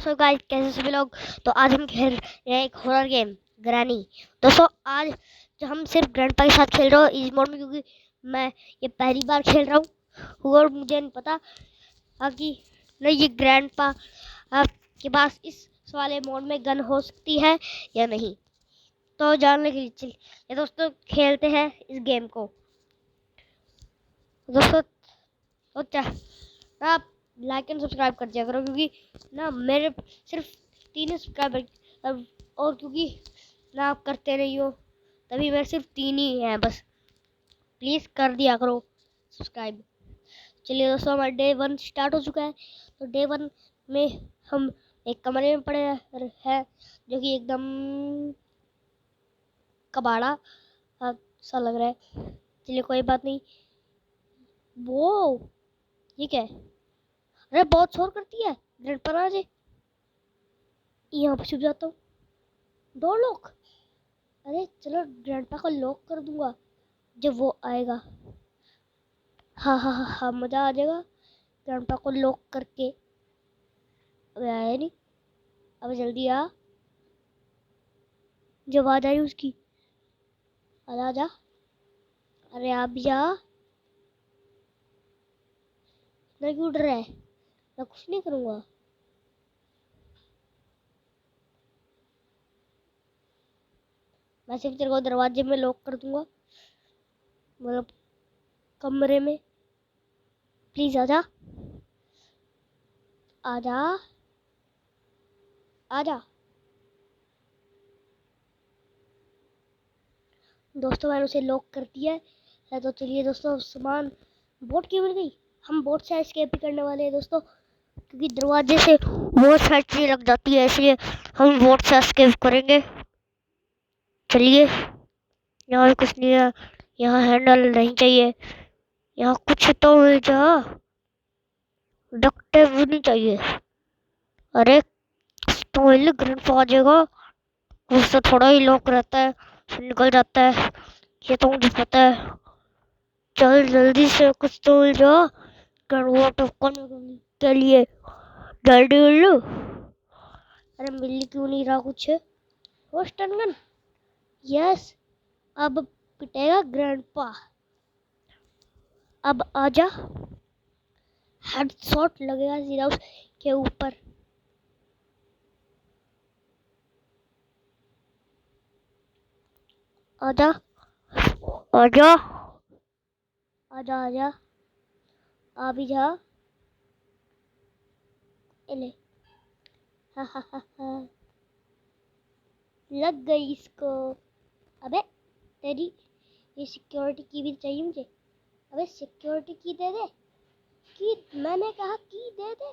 So guys, कैसे सभी लोग। तो आज हम खेल रहे हैं एक हॉरर गेम, ग्रैनी। दोस्तों आज जो हम सिर्फ ग्रैंडपा के साथ खेल रहे हो इस मोड में, क्योंकि मैं ये पहली बार खेल रहा हूँ और मुझे नहीं पता कि नहीं ये ग्रैंडपा के पास इस वाले मोड में गन हो सकती है या नहीं। तो जानने के लिए चलिए दोस्तों खेलते हैं इस गेम को। दोस्तों आप लाइक एंड सब्सक्राइब कर दिया करो, क्योंकि ना मेरे सिर्फ 3 सब्सक्राइबर, और क्योंकि ना आप करते नहीं हो तभी मेरे सिर्फ 3 ही हैं बस। प्लीज़ कर दिया करो सब्सक्राइब। चलिए दोस्तों, हमारा डे 1 स्टार्ट हो चुका है। तो डे 1 में हम एक कमरे में पड़े हैं जो कि एकदम कबाड़ा सा लग रहा है। चलिए कोई बात नहीं। वो ये क्या है? अरे बहुत शोर करती है ग्रैंडपा जी। यहाँ पे छुप जाता हूँ। 2 लोग। अरे चलो ग्रैंडपा को लॉक कर दूंगा जब वो आएगा। हाँ हाँ हाँ हाँ, मज़ा आ जाएगा ग्रैंडपा को लॉक करके। अबे आया नहीं। अब जल्दी आ, जब आ जाए उसकी। अरे आ जा। अरे आप भी जा। इतना क्यों डर रहा है? मैं कुछ नहीं करूँगा। मैं सिर्फ तेरे को दरवाजे में लॉक कर दूंगा, मतलब कमरे में। प्लीज़ आ जा, आ जा, आ जा। दोस्तों मैंने उसे लॉक कर दिया है। तो चलिए दोस्तों, सामान बोट की मिल गई। हम बोट से एस्केप भी करने वाले हैं दोस्तों, क्योंकि दरवाजे से बहुत सारी चीज़ें लग जाती है, इसलिए हम बोट से एस्केप करेंगे। चलिए, यहाँ भी कुछ नहीं है। यहाँ हैंडल नहीं चाहिए। यहाँ कुछ तो मिल जा। डक्टे भी नहीं चाहिए। अरे तो ग्रैंडपा आ जाएगा। उससे थोड़ा ही लॉक रहता है, फिर निकल जाता है, ये तो मुझे पता है। चल जल्दी से कुछ तो मिल जा वो टपकने के लिए। जल्दी उल्लू। अरे मिल क्यों नहीं रहा कुछ? वो स्टन गन। यस, अब पिटेगा ग्रैंडपा। अब आजा। हेडशॉट लगेगा सीधा उसके ऊपर। आजा आजा आजा आजा, आ भी जा। ले। हा हा हा हा, लग गई इसको। अबे तेरी ये सिक्योरिटी की भी चाहिए मुझे। अबे सिक्योरिटी की दे दे। की मैंने कहा की दे दे,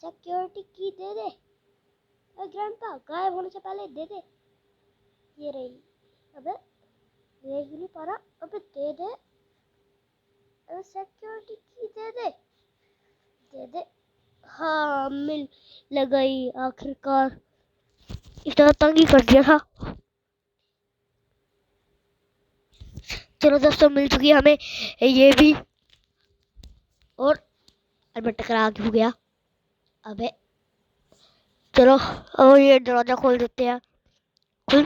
सिक्योरिटी की दे दे। अरे ग्रैंडपा गायब होने से पहले दे दे। ये रही। अबे देख नहीं पा रहा। अबे दे दे। अबे सिक्योरिटी की दे दे, दे दे। हाँ मिल लगाई आखिरकार। इतना तंग ही कर दिया था। चलो दोस्तों, मिल चुकी है हमें ये भी। और अरे मैं टकरा हो गया। अबे चलो अब ये दरवाजा खोल देते हैं। खुल।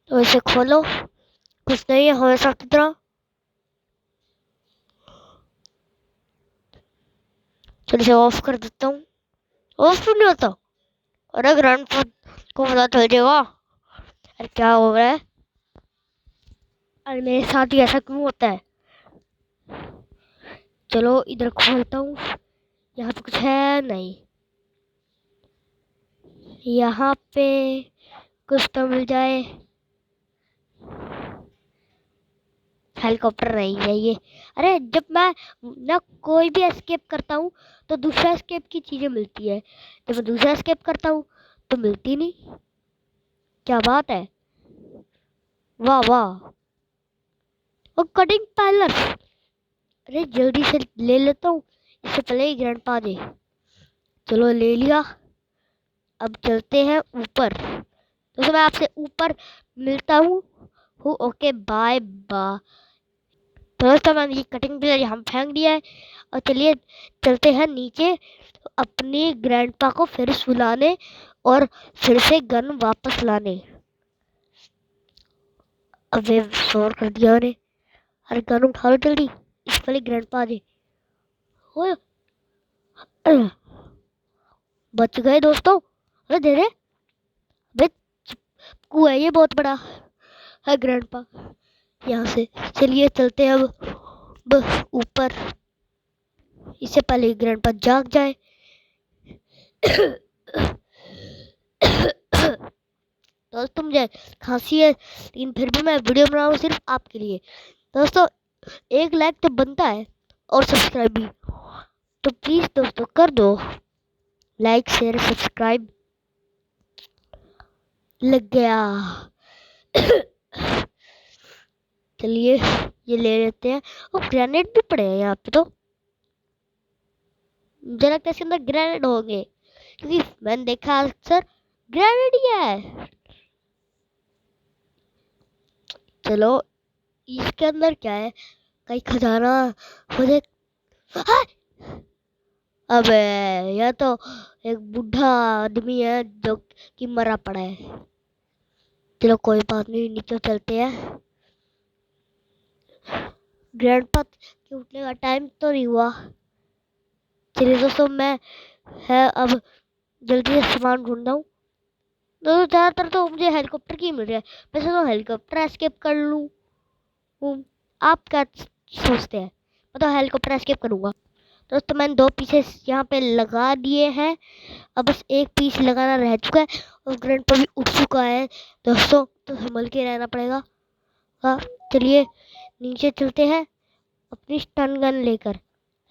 तो इसे खोलो। कुछ नहीं है हमेशा की तरह। चलो इसे ऑफ कर देता हूँ। ऑफ क्यों नहीं होता? अरे ग्रैंडपा को पता चल जाएगा। अरे क्या हो रहा है? अरे मेरे साथ ही ऐसा क्यों होता है? चलो इधर खोलता हूँ। यहाँ पे कुछ है नहीं। यहाँ पे कुछ तो मिल जाए। हेलीकॉप्टर नहीं है ये। अरे जब मैं ना कोई भी एस्केप करता हूँ तो दूसरा एस्केप की चीजें मिलती है, जब मैं दूसरा एस्केप करता हूँ तो मिलती नहीं। क्या बात है? वाह वाह। और कटिंग पार्लर। अरे जल्दी से ले लेता हूँ इससे पहले ही ग्रैंडपा आ जाए। चलो ले लिया। अब चलते हैं ऊपर। तो मैं आपसे ऊपर मिलता हूँ। Okay bye bye. तो दोस्तों मैंने ये कटिंग प्लेयर यहाँ फेंक दिया है। और चलिए चलते हैं नीचे अपनी ग्रैंडपा को फिर सुलाने और फिर से गन वापस लाने। अबे शोर कर दिया उन्हें। अरे गन उठा लो जल्दी, इस वाली ग्रैंडपा आ जाए। ओए, बच गए दोस्तों। अरे दे दे। अबे कुआ है ये बहुत बड़ा है ग्रैंडपा। यहाँ से चलिए चलते हैं अब ऊपर, इससे पहले ग्रैंडपा जाग जाए। दोस्तों मुझे खांसी है, लेकिन फिर भी मैं वीडियो बना रहा हूँ सिर्फ आपके लिए। दोस्तों एक लाइक तो बनता है और सब्सक्राइब भी, तो प्लीज दोस्तों कर दो लाइक शेयर सब्सक्राइब। लग गया। चलिए ये ले लेते हैं। और ग्रेनेड भी पड़े हैं यहाँ पे, तो मुझे लगता है इसके अंदर ग्रेनेड होंगे, क्योंकि मैंने देखा अक्सर ग्रेनेड ही है। चलो इसके अंदर क्या है, कहीं खजाना मुझे। हाँ! अबे यह तो एक बूढ़ा आदमी है जो कि मरा पड़ा है। चलो कोई बात नहीं, नीचे चलते हैं। ग्रैंडपा के उठने का टाइम तो नहीं हुआ। चलिए दोस्तों मैं है अब जल्दी से सामान ढूंढता हूँ। दोस्तों ज़्यादातर तो मुझे हेलीकॉप्टर की मिल रहा है, वैसे तो हेलीकॉप्टर एस्केप कर लूँ। आप क्या सोचते हैं? मैं तो हेलीकॉप्टर एस्केप करूँगा। दोस्तों मैंने 2 पीसेस यहाँ पे लगा दिए हैं, अब बस एक पीस लगाना रह चुका है और ग्रैंडपा भी उठ चुका है। दोस्तों तो संभल के रहना पड़ेगा। हाँ चलिए नीचे चलते हैं अपनी स्टन गन लेकर।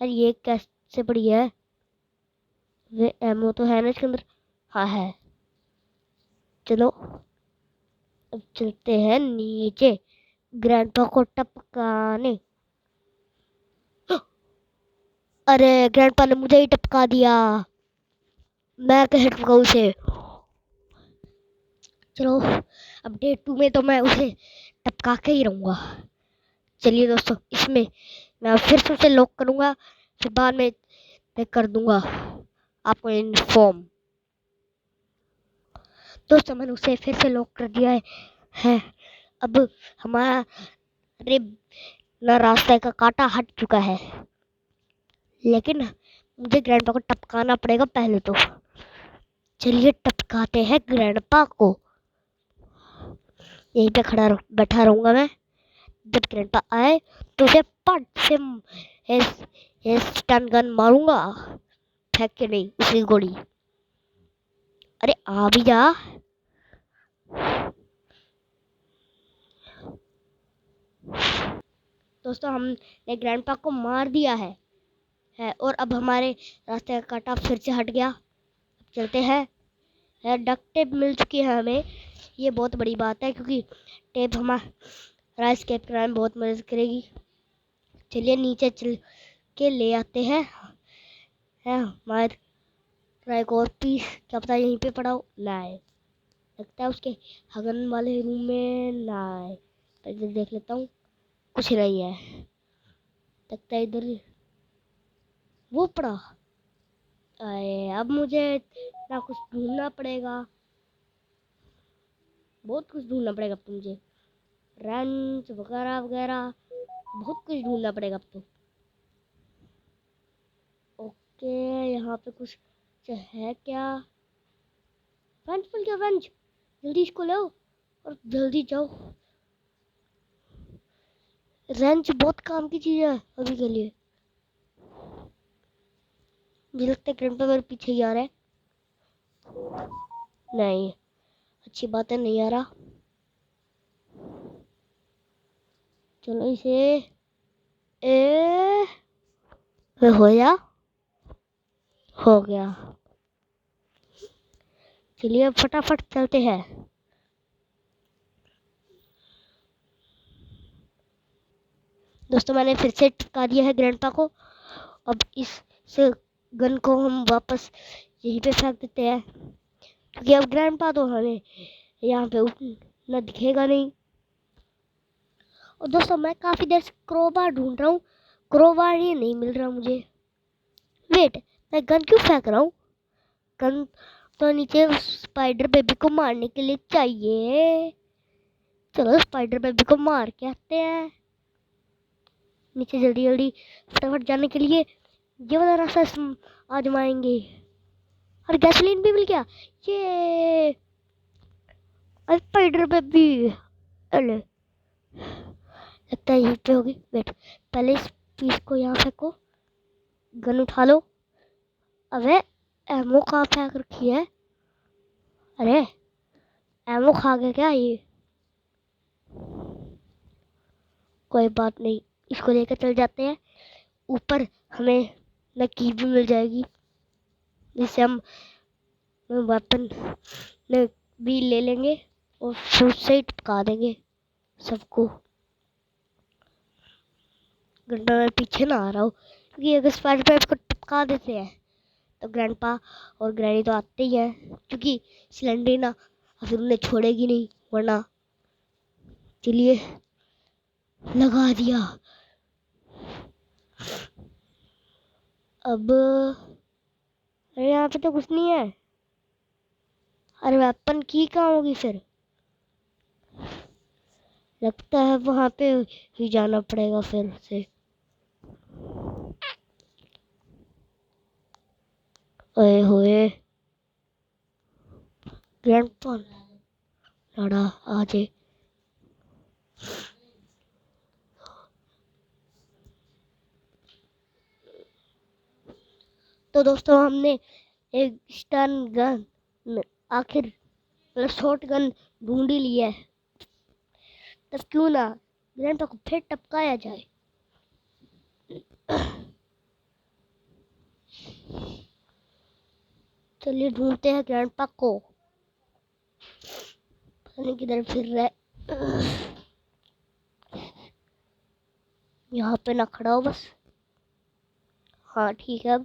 अरे ये कैसे पड़ी है? वे एमो तो है ना इसके अंदर? हाँ है। चलो अब चलते हैं नीचे ग्रैंडपा को टपकाने। अरे ग्रैंडपा ने मुझे ही टपका दिया, मैं कैसे टपकाऊं उसे? चलो अब डे 2 में तो मैं उसे टपका के ही रहूंगा। चलिए दोस्तों इसमें मैं फिर से उसे लॉक करूंगा, फिर बाद में मैं कर दूंगा आपको इन्फॉर्म। दोस्तों मैंने उसे फिर से लॉक कर दिया है। अब हमारा ना रास्ते का कांटा हट चुका है, लेकिन मुझे ग्रैंडपा को टपकाना पड़ेगा पहले तो। चलिए टपकाते हैं ग्रैंडपा को। यहीं पे बैठा रहूंगा मैं। जब ग्रैंडपा आए तो उसे पट से स्टन गन मारूंगा, फेंक के नहीं उसी गोली। अरे आ भी जा। दोस्तों हमने ग्रैंडपा को मार दिया है और अब हमारे रास्ते का कांटा फिर से हट गया। अब चलते हैं। डक टेप मिल चुकी है हमें, ये बहुत बड़ी बात है क्योंकि टेप हमारा एस्केप कराने में बहुत मदद करेगी। चलिए नीचे चल के ले आते हैं। हमारा एक और पीस, क्या पता यहीं पे पड़ा हो। ना है, लगता है उसके हगन वाले रूम में। ना है, तो इधर देख लेता हूँ, कुछ नहीं है। लगता है इधर वो पड़ा। अरे अब मुझे ना कुछ ढूंढना पड़ेगा, बहुत कुछ ढूंढना पड़ेगा अब तो मुझे, रंच वगैरह वगैरह बहुत कुछ ढूंढना पड़ेगा अब तो। ओके यहाँ पे कुछ है क्या? वंच फुल क्या वंच, जल्दी इसको लो और जल्दी जाओ। रेंच बहुत काम की चीज है अभी के लिए। मुझे लगता है ग्रैंडपा मेरे पीछे ही आ रहा है। नहीं, अच्छी बात है, नहीं आ रहा। चलो इसे हो गया। चलिए अब फटाफट चलते हैं। दोस्तों मैंने फिर से टपका दिया है ग्रैंडपा को। अब इस गन को हम वापस यहीं पे फेंक देते हैं, क्योंकि अब ग्रैंडपा तो हमें यहाँ पे उठना दिखेगा नहीं। और दोस्तों मैं काफ़ी देर से क्रोबार ढूंढ रहा हूँ, क्रोबार ही नहीं मिल रहा मुझे। वेट, मैं गन क्यों फेंक रहा हूँ? गन तो नीचे स्पाइडर बेबी को मारने के लिए चाहिए। चलो स्पाइडर बेबी को मार के आते हैं नीचे, जल्दी जल्दी फटाफट जाने के लिए ये वाला रास्ता आजमाएंगे। और गैसोलीन भी मिल गया, ये स्पाइडर बेबी। अरे लगता है यहीं पे होगी। वेट, पहले इस पीस को यहाँ फेंको, गन उठा लो। अबे एमो कहाँ फेंक रखी है? अरे एमो खा गया क्या ये? कोई बात नहीं, इसको लेकर चल जाते हैं ऊपर। हमें न की भी मिल जाएगी, जिससे हम वेपन भी ले लेंगे और फिर से ही टपका देंगे सबको। घंटा मैं पीछे ना आ रहा हूँ, क्योंकि अगर स्पाइडर पेप को टपका देते हैं तो ग्रैंडपा और ग्रैनी तो आते ही हैं, क्योंकि सिलेंडर ना फिर उन्हें छोड़ेगी नहीं, वरना। चलिए लगा दिया। अब अरे यहाँ पे तो कुछ नहीं है। अरे वेपन की कहाँ होगी फिर? लगता है वहां पे ही जाना पड़ेगा फिर से। ओए होए, ग्रैंडपा लड़ा आजे। तो दोस्तों हमने एक स्टन गन आखिर शॉर्ट गन ढूंढ ही लिया है, तब क्यों ना ग्रैंडपा को फिर टपकाया जाए। चलिए ढूंढते हैं ग्रैंडपा को। पता नहीं किधर फिर रहे। यहाँ पे ना खड़ा हो बस। हाँ ठीक है।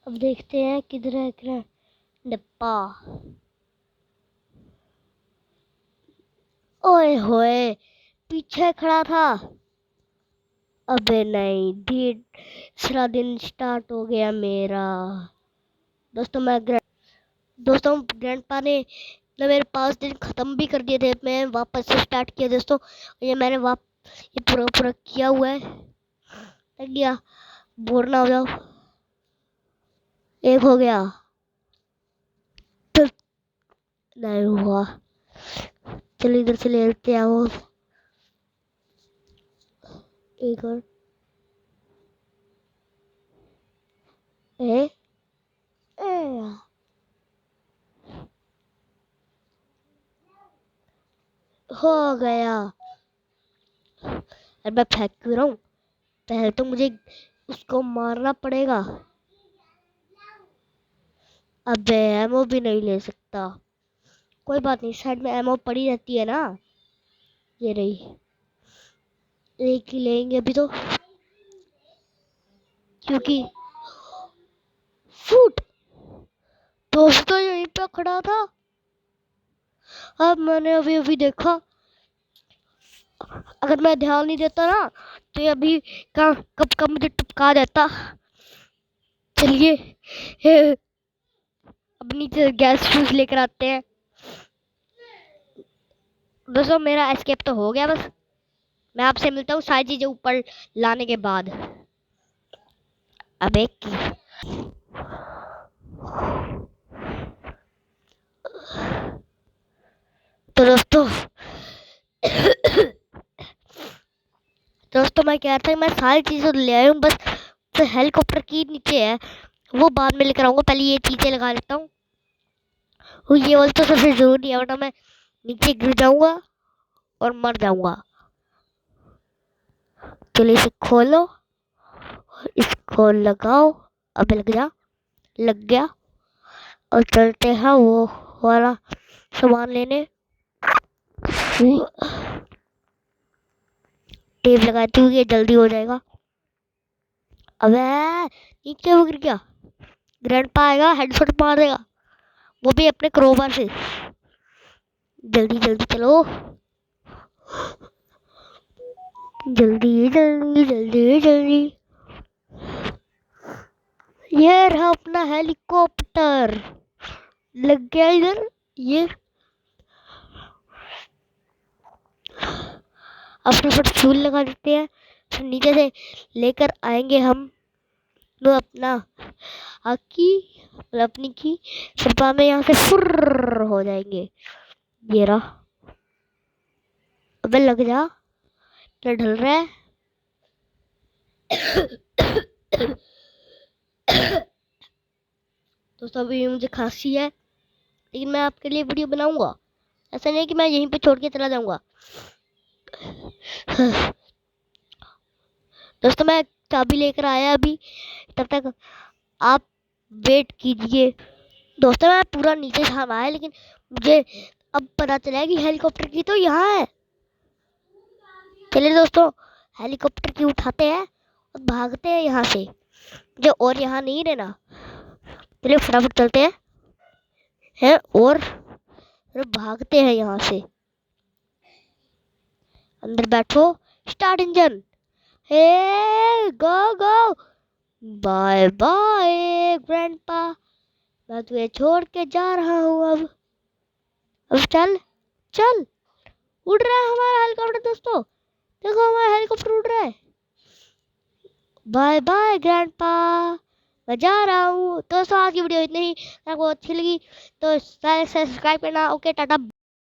अब देखते हैं किधर है ग्रैंडपा। ओए होए, पीछे खड़ा था। अबे नहीं, दूसरा दिन स्टार्ट हो गया मेरा। दोस्तों ग्रैंडपा ने मेरे 5 दिन खत्म भी कर दिए थे। मैं वापस से स्टार्ट किया दोस्तों। ये मैंने ये पूरा पूरा किया हुआ है, ताकि बोर ना हो जाओ। एक हो गया, नहीं हुआ। चलो इधर से ले लेते हैं वो। एक और ए, ए, हो गया। अब मैं फेंक क्यों रहा हूँ? पहले तो मुझे उसको मारना पड़ेगा। अबे एमओ भी नहीं ले सकता। कोई बात नहीं, साइड में एमओ पड़ी रहती है ना। ये रही, एक ही लेंगे अभी तो, क्योंकि फूट दोस्तों यहीं पे खड़ा था। अब मैंने अभी अभी देखा, अगर मैं ध्यान नहीं देता ना तो ये अभी कब कब मुझे टपका देता। चलिए अब नीचे गैस फ्यूज लेकर आते हैं। दोस्तों मेरा एस्केप तो हो गया, बस मैं आपसे मिलता हूँ सारी चीजें ऊपर लाने के बाद। अब एक की तो दोस्तों मैं कह रहा था मैं सारी चीजें ले आया हूँ, बस तो हेलीकॉप्टर की नीचे है, वो बाद में लेकर आऊंगा। पहले ये चीजें लगा लेता हूँ। ये वाली तो सबसे जरूरी है, वरना मैं नीचे गिर जाऊंगा और मर जाऊंगा। चलिए इसे खोलो, इसको लगाओ। अब लग गया। और चलते हैं वो वाला सामान लेने। टेप लगाती हूँ, ये जल्दी हो जाएगा। अबे नीचे वो गिर गया। ग्रैंडपा आएगा, हेडशॉट मार देगा, वो भी अपने क्रोबार से। जल्दी जल्दी चलो, जल्दी जल्दी जल्दी जल्दी। ये रहा अपना हेलीकॉप्टर, लग गया इधर। ये अब फटाफट फ्यूल लगा देते हैं, फिर नीचे से लेकर आएंगे हम लोग अपना आकी, मतलब अपनी की, फिर में यहाँ से फुर्र हो जाएंगे। ये रहा, अबे लग जा, क्या ढल रहा है। दोस्तों अभी मुझे खांसी है, लेकिन मैं आपके लिए वीडियो बनाऊंगा, ऐसा नहीं कि मैं यहीं पे छोड़ के चला जाऊंगा। दोस्तों मैं चाबी लेकर आया अभी, तब तक आप वेट कीजिए। दोस्तों मैं पूरा नीचे झाम आया, लेकिन मुझे अब पता चला है कि हेलीकॉप्टर की तो यहाँ है। चलिए दोस्तों हेलीकॉप्टर की उठाते हैं और भागते हैं यहाँ से, जो और यहाँ नहीं रहना। चलिए फटाफट चलते हैं और भागते हैं यहाँ से। अंदर बैठो, स्टार्ट इंजन, हे गो गो, बाय बाय ग्रैंडपा, मैं तुझे छोड़ के जा रहा हूँ अब चल चल। उड़ रहा है हमारा हेलीकॉप्टर दोस्तों, देखो हमारा हेलीकॉप्टर उड़ रहा है। बाय बाय ग्रैंडपा, मैं जा रहा हूँ। दोस्तों आज की वीडियो इतनी ही, आपको अच्छी लगी तो सब्सक्राइब करना। ओके टाटा।